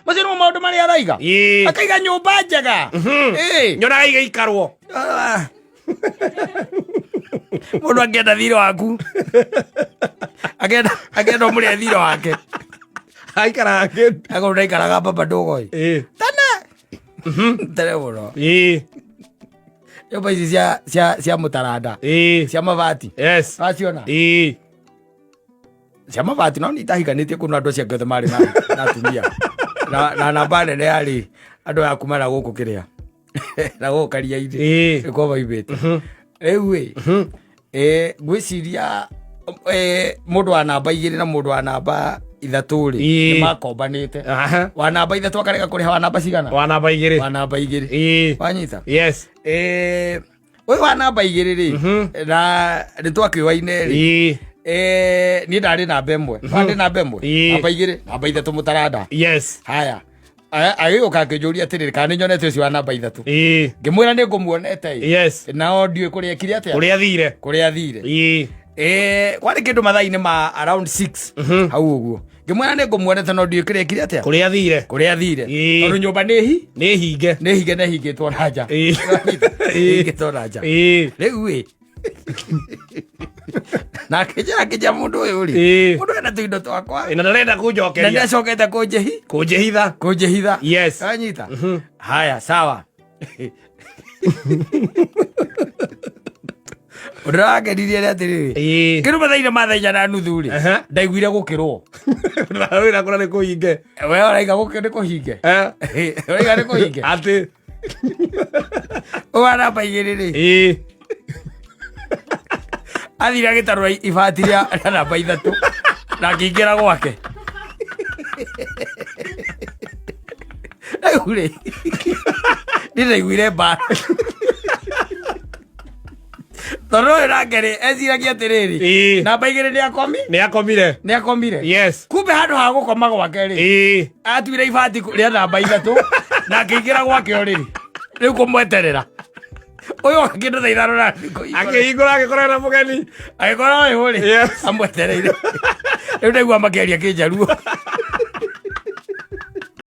macio no maundu mari araiga akaiga nyumba njega nyona aiga ikarwo mundu angenda thiro waku agenda umure thiro wake aikara ake agora ikaraga papa dogo tana tare boro yo pai cia mutaranda cia mabati aciona cia mabati no ni tahiganitie kuno andu cia ngothe mari na tumia na namba nene yari andu ya kumara guku kiria na guku karia ide ko baibete ewe gwiciria mundu wa namba 2 na mundu wa namba 3 ni makombanite wa namba 3 akarega kuriha wa namba cigana wa namba 2 wa namba 2 wanyita yes we wa namba 2 ri na nitwakiwaine ri ni ndari namba 1 bandi namba 1 namba 2 namba 3 mutaranda yes haya ayo kakejuria atiriri kana nyonete ucio wa namba 3 ngimwira ni ngumuonete yes na audio kuria kiri atia kuria thire kwari kindu mathaini ma around 6 hau uguo ngimwira ni ngumuonete na audio kuria kiri atia kuria thire tondu nyumba ni hinge na hingitwo na nja hingitwo na nja riu na kija mundu uyu ri mundu ena tuindo twakwa ina ndarenda kunjokeria na ndacokete kunjehitha yes anyita haya sawa urageririe atiriri kiru mathaire mathaija na nuthu ri ndaiguire gukirwo wira kora ni kuhinge we uraiga gukire kuhinge uraiga ni kuhinge ati wana baigiriri athira gitarwa ibati ria namba 3 na ngingira gwake ure ndiraiguire ba toro irangere eziragia atiriri namba 2 ni akomire yes kumbe handu ha gukoma gwake ri atuire ibati ria namba 3 na ngingira gwake oriri riu kumweterera oyo akindu thaithano na akihingura agikora na mugeni agikora oyo ri amwetereire riu ndaigua makiaria kinjaruo